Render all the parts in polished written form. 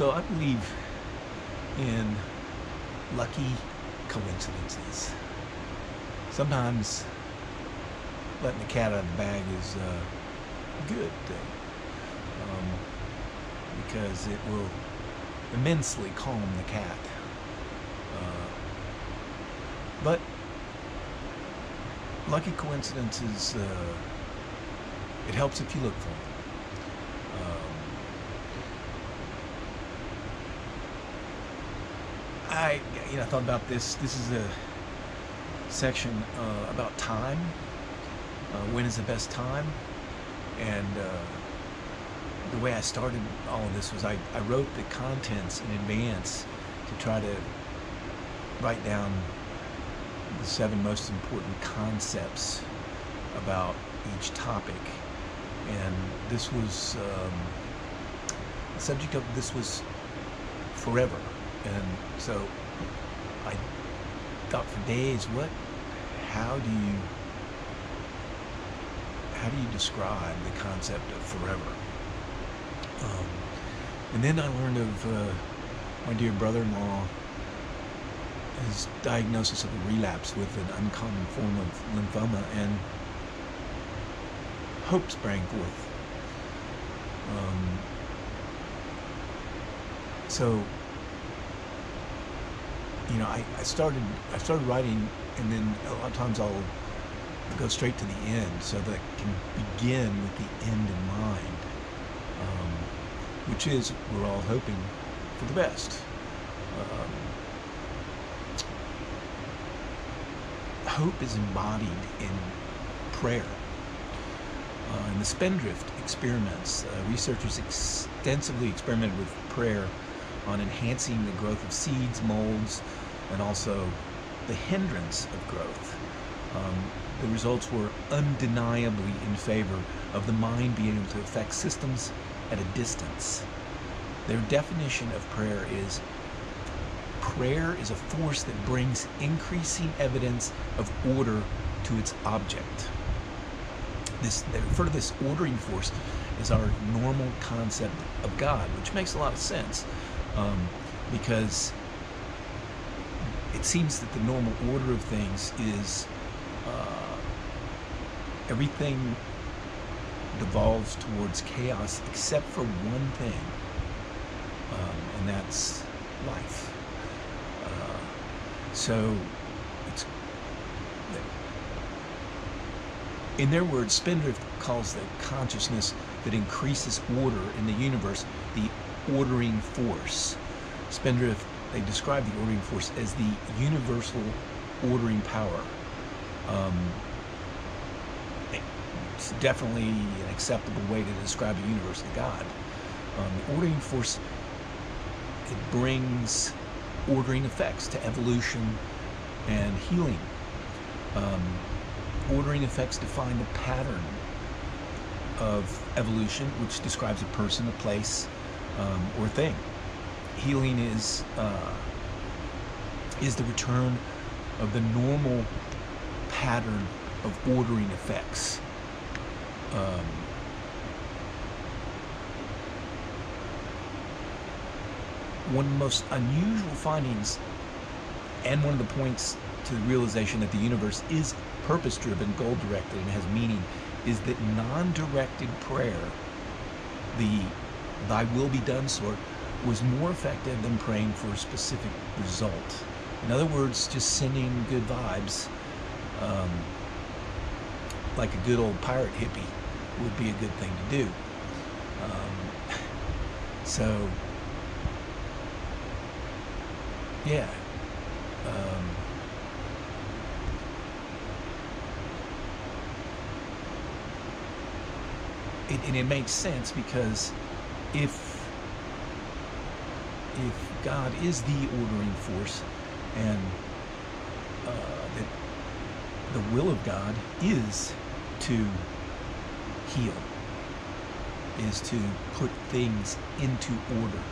So I believe in lucky coincidences. Sometimes letting the cat out of the bag is a good thing, because it will immensely calm the cat. But lucky coincidences, it helps if you look for them. I thought about this. This is a section about time. When is the best time? And the way I started all of this was I wrote the contents in advance to try to write down the 7 most important concepts about each topic. And this was, the subject of this was forever. And so I thought for days, how do you describe the concept of forever? And then I learned of my dear brother-in-law, his diagnosis of a relapse with an uncommon form of lymphoma, and hope sprang forth. So I started writing, and then a lot of times I'll go straight to the end so that I can begin with the end in mind, which is, we're all hoping for the best. Hope is embodied in prayer. In the Spindrift experiments, researchers extensively experimented with prayer on enhancing the growth of seeds, molds, and also the hindrance of growth. The results were undeniably in favor of the mind being able to affect systems at a distance. Their definition of prayer is a force that brings increasing evidence of order to its object. They refer to this ordering force as our normal concept of God, which makes a lot of sense, because it seems that the normal order of things is everything devolves towards chaos except for one thing, and that's life. So it's, in their words, Spindrift calls the consciousness that increases order in the universe the ordering force. Spindrift, they describe the ordering force as the universal ordering power. It's definitely an acceptable way to describe the universe of God. The ordering force, it brings ordering effects to evolution and healing. Ordering effects define the pattern of evolution, which describes a person, a place, or a thing. Healing is the return of the normal pattern of ordering effects. One of the most unusual findings, and one of the points to the realization that the universe is purpose-driven, goal-directed, and has meaning, is that non-directed prayer, the "thy will be done" sort, was more effective than praying for a specific result. In other words, just sending good vibes, like a good old pirate hippie, would be a good thing to do. So, yeah. And it makes sense, because if God is the ordering force, and that the will of God is to heal, is to put things into order.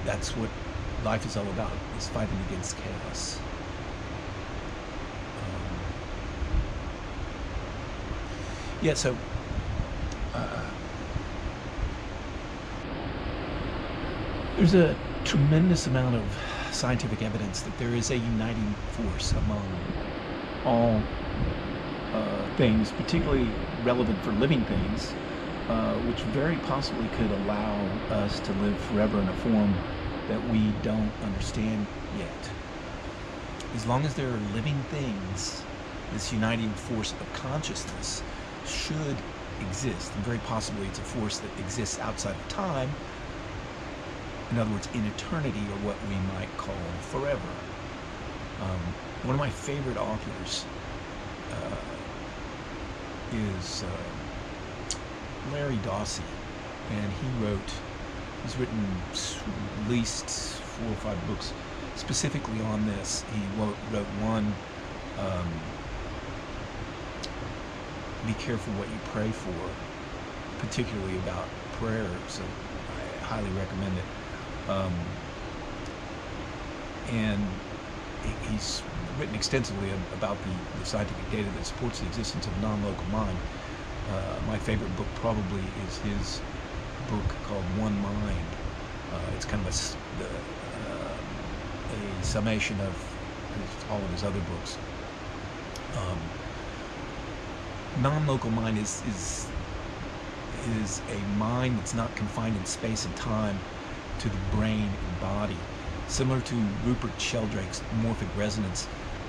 That's what life is all about, is fighting against chaos. Yeah, so There's a tremendous amount of scientific evidence that there is a uniting force among all things, particularly relevant for living things, which very possibly could allow us to live forever in a form that we don't understand yet. As long as there are living things, this uniting force of consciousness should exist, and very possibly it's a force that exists outside of time. In other words, in eternity, or what we might call forever. One of my favorite authors is Larry Dossey, and he's written at least 4 or 5 books specifically on this. He wrote one, Be Careful What You Pray For, particularly about prayer, so I highly recommend it. And he's written extensively about the scientific data that supports the existence of non-local mind. My favorite book probably is his book called One Mind. It's kind of a summation of all of his other books. Non-local mind is a mind that's not confined in space and time to the brain and body. Similar to Rupert Sheldrake's morphic resonance,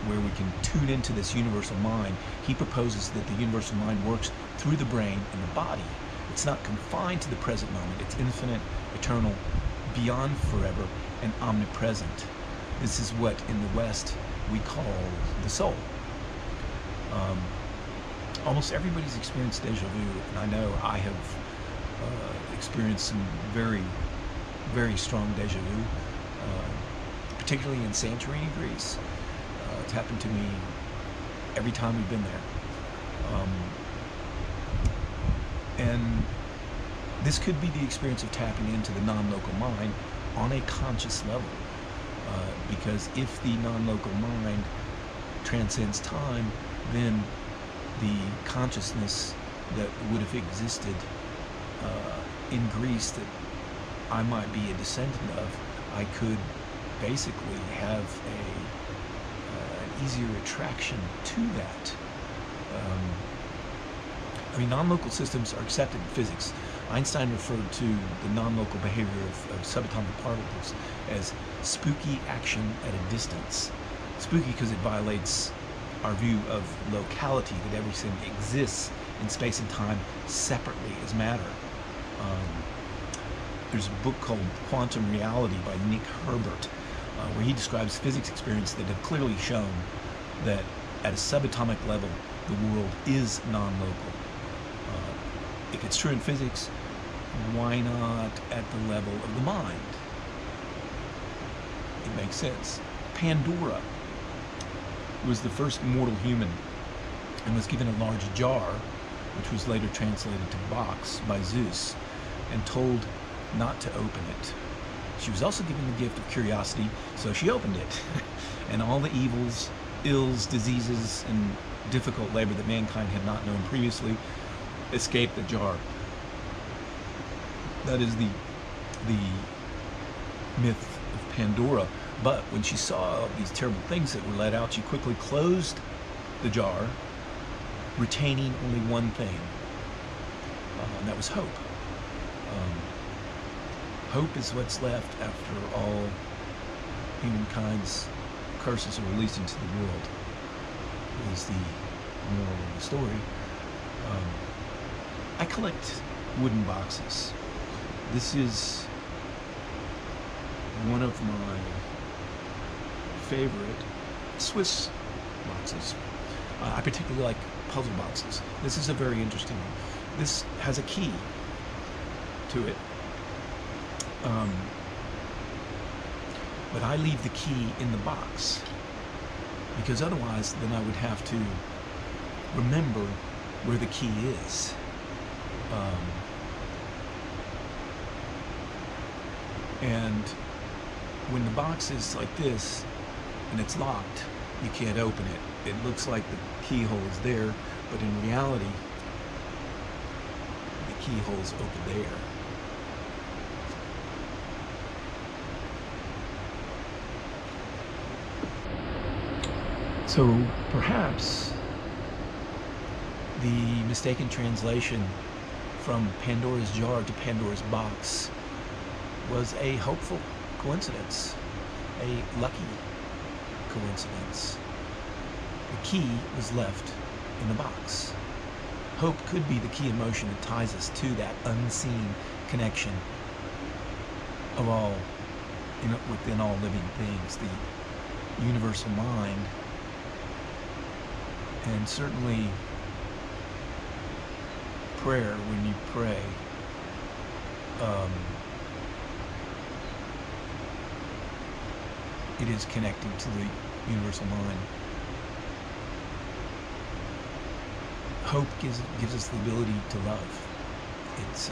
where we can tune into this universal mind, he proposes that the universal mind works through the brain and the body. It's not confined to the present moment. It's infinite, eternal, beyond forever, and omnipresent. This is what in the West we call the soul. Almost everybody's experienced deja vu, and I know I have experienced some very, very strong deja vu, particularly in Santorini, Greece. It's happened to me every time we've been there. And this could be the experience of tapping into the non-local mind on a conscious level. Because if the non-local mind transcends time, then the consciousness that would have existed in Greece that I might be a descendant of, I could basically have an easier attraction to that. I mean, non-local systems are accepted in physics. Einstein referred to the non-local behavior of subatomic particles as spooky action at a distance. Spooky because it violates our view of locality, that everything exists in space and time separately as matter. There's a book called Quantum Reality by Nick Herbert, where he describes physics experiments that have clearly shown that at a subatomic level, the world is non-local. If it's true in physics, why not at the level of the mind? It makes sense. Pandora was the first mortal human and was given a large jar, which was later translated to box by Zeus, and told not to open it. She was also given the gift of curiosity, so she opened it. And all the evils, ills, diseases, and difficult labor that mankind had not known previously escaped the jar. That is the myth of Pandora. But when she saw these terrible things that were let out, she quickly closed the jar, retaining only one thing, and that was hope. Hope is what's left after all humankind's curses are released into the world, is the moral of the story. I collect wooden boxes. This is one of my favorite Swiss boxes. I particularly like puzzle boxes. This is a very interesting one. This has a key to it. But I leave the key in the box, because otherwise then I would have to remember where the key is. And when the box is like this and it's locked, you can't open it. It looks like the keyhole is there, but in reality, the keyhole's over there. So perhaps the mistaken translation from Pandora's jar to Pandora's box was a hopeful coincidence, a lucky coincidence. The key was left in the box. Hope could be the key emotion that ties us to that unseen connection of all, within all living things, the universal mind, and certainly prayer. When you pray, it is connecting to the universal mind. Hope gives us the ability to love. It's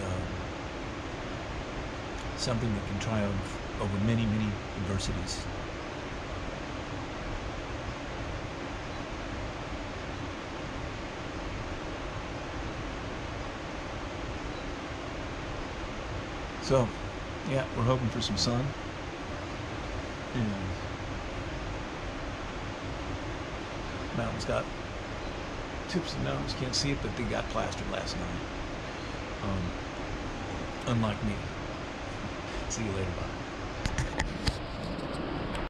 something that can triumph over many, many adversities. So, yeah, we're hoping for some sun. And mountains got tips of the mountains, can't see it, but they got plastered last night. Unlike me. See you later, bye.